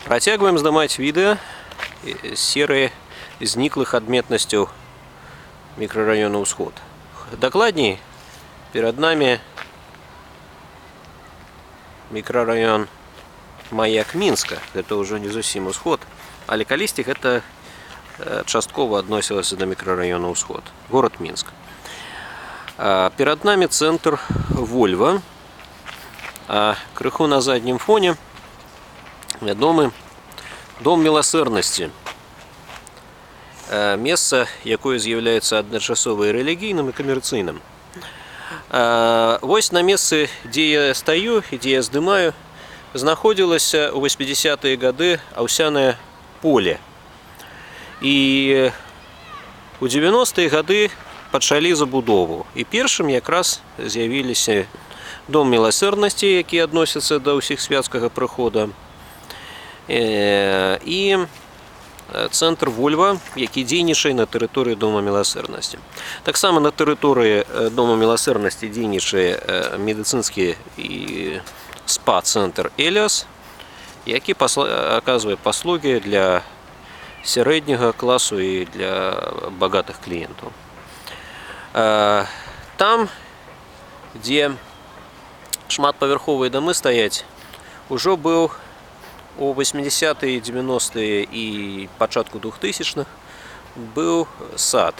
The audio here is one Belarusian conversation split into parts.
Працягваем здымаць відэа з серыі зніклых адметнасцяў мікрараёна ўсход. Дакладней, перад намі мікрараён Маяк Мінска. Гэта ўжо не зусім усход, але калісьці гэта часткова адносілася да мікрараёна ўсход. Горад Мінск. Перад намі цэнтр Вольва, а крыху на заднім фоне вядомы дом міласэрнасці. Месца, якое з'яўляецца адначасова і рэлігійным, і камерцыйным. Вось на месцы, дзе я стаю і дзе я здымаю, знаходзілася ў 80-е гады аўсянае поле. І у 90-е гады пачалі забудову. І першым якраз з'явіліся дом міласэрнасці, які адносіцца да ўсіх свяцкага прыхода, і цэнтр Вольва, які дзейнічае на тэрыторыі дома міласэрнасці. Таксама на тэрыторыі дома міласэрнасці дзейнічае медыцынскі і спа-цэнтр Эліас, які аказвае паслугі для сярэдняга класу і для багатых кліентаў. Там, дзе шматпавярховыя дамы стаяць, ужо быў у 80-е, 90-е і пачатку 2000-х быў сад.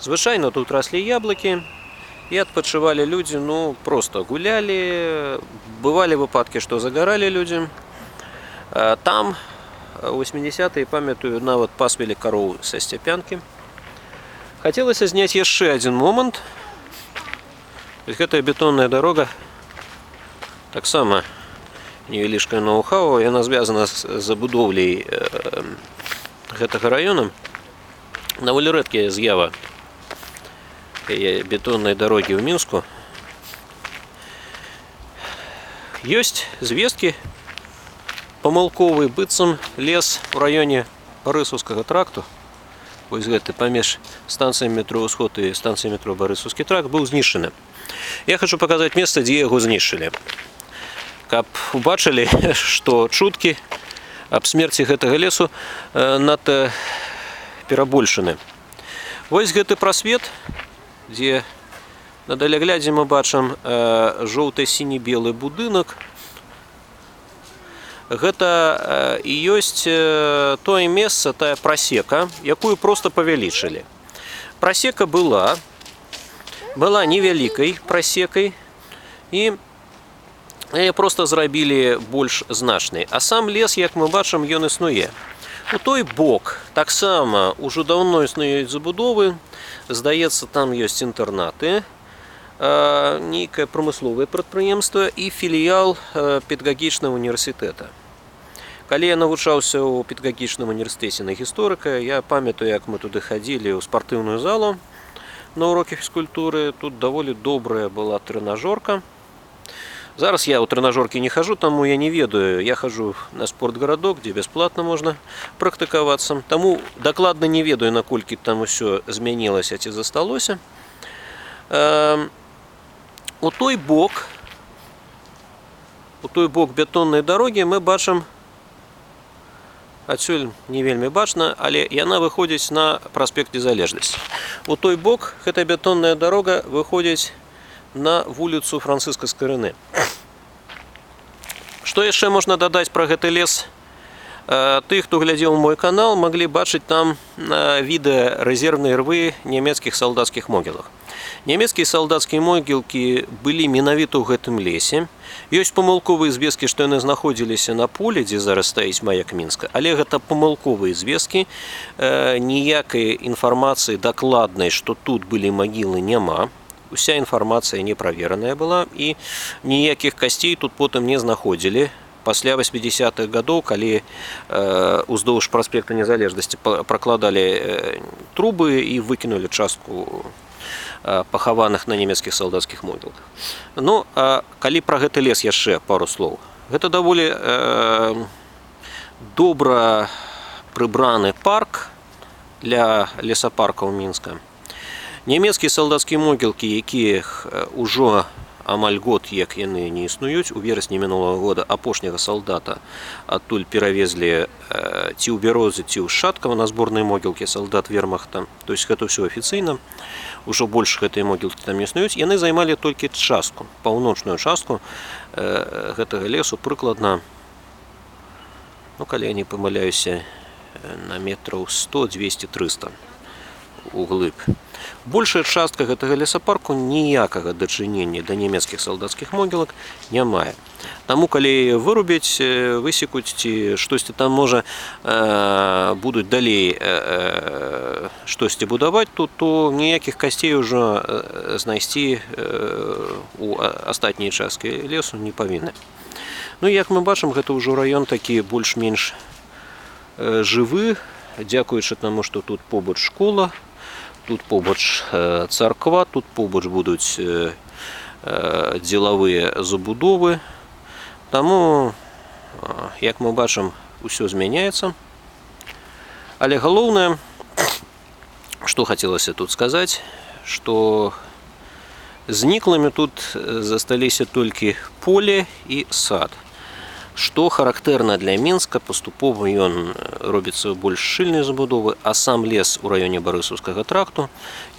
Звычайна тут раслі яблыкі і адпачывалі людзі, проста гулялі, бывалі выпадкі, што загаралі людзі. Там у 80-е, памятаю, нават пасвілі кароў са сцяпянкі. Хацелася зняць яшчэ адзін момант. Гэтая бетонная дарога таксама невялічкае ноу-хау, яна звязана з забудоўляй гэтага раёна. Даволі рэдкая з'ява бетоннай дарогі ў Мінску. Ёсць звесткі памылковы, быццам лес у раёне Барысаўскага тракту, вось гэты паміж станцыяй метро «Усход» і станцыяй метро «Барысаўскі тракт» быў знішчаны. Я хочу паказаць месца, дзе яго знішчылі, каб убачылі, што чуткі аб смерці гэтага лесу надта перабольшаны. Вось гэты прасвет, дзе на даляглядзе мы бачым жоўта-сіні-белы будынак. Гэта і ёсць тое месца, тая прасека, якую проста павялічылі. Прасека была невялікай прасекай, і яе проста зрабілі больш значнай. А сам лес, як мы бачым, ён існуе. У той бок таксама ўжо даўно існуюць забудовы. Здаецца, там ёсць інтэрнаты, нейкае прамысловае прадпрыемства і філіял педагагічнага універсітэта. Калі я навучаўся ў педагагічным універсітэце на гісторыка, я памятаю, як мы туды хадзілі ў спартыўную залу на урокі фізкультуры. Тут даволі добрая была трэнажорка. Зараз я ў трэнажоркі не хожу, таму я не ведаю. Я хожу на спортгарадок, дзе бясплатна можна практыкавацца. Таму дакладна не ведаю, наколькі там усё змянілася ці засталося. У той бок бетоннай дарогі мы бачым, адсюль не вельмі бачна, але яна выходзіць на праспект Незалежнасці. У той бок гэта бетонная дарога выходзіць на вуліцу Францыска Скарыны. Што яшчэ можна дадаць пра гэты лес? Тых, хто глядзеў мой канал, маглі бачыць там відэа рэзервнай рвы нямецкіх салдацкіх могілак. Нямецкія салдацкія могілкі былі менавіта ў гэтым лесе. Ёсць памылковыя звесткі, што яны знаходзіліся на поле, дзе зараз стаіць Маяк Мінска, але гэта памылковыя звесткі. Ніякай інфармацыі дакладнай, што тут былі магілы, няма. Уся інфармацыя неправераная была, і ніякіх касцей тут потым не знаходзілі. Пасля 80-х гадоў, калі уздоўж праспекта Незалежнасці пракладалі трубы і выкінулі частку пахаваных на нямецкіх салдацкіх могілках. Калі пра гэты лес яшчэ пару слоў. Гэта даволі добра прыбраны парк для лесапаркаў Мінска. Нямецкія салдацкія могілкі, якіх ужо амаль год, як яны не існуюць. У верасні мінулага года апошняга салдата адтуль перавезлі ці ў Бярозы, ці ў Шаткава на зборныя могілкі салдат вермахта. То есть гэта ўсё афіцыйна. Ужо больш гэтыя могілкі там не існуюць. Яны займалі толькі частку, паўночную частку гэтага лесу, прыкладна, ну, калі я не памыляюся, на метраў 100, 200, 300 углыб. Большая частка гэтага лесапарку ніякага дачынення да нямецкіх салдацкіх могілак не мае. Таму, калі вырубяць, высекуць ці штосьці там можа будуць далей штосьці будаваць, то ніякіх касцей ужо знайсці у астатняй часткі лесу не павінны. Ну, як мы бачым, гэта ўжо раён такі больш-менш жывы, дзякуючы таму, што тут побач школа, тут побач царква, тут побач будуць дзелавыя забудовы. Таму, як мы бачым, усё змяняецца. Але галоўнае, што хацелася тут сказаць, што зніклымі тут засталіся толькі поле і сад. Што характэрна для Мінска, паступова ён робіцца больш шчыльнай забудовы, а сам лес у раёне Барысаўскага тракту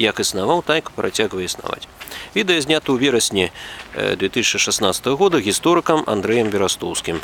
як існаваў, так і працягвае існаваць. Відэа знята ў верасні 2016 года гісторыкам Андрэем Берастоўскім.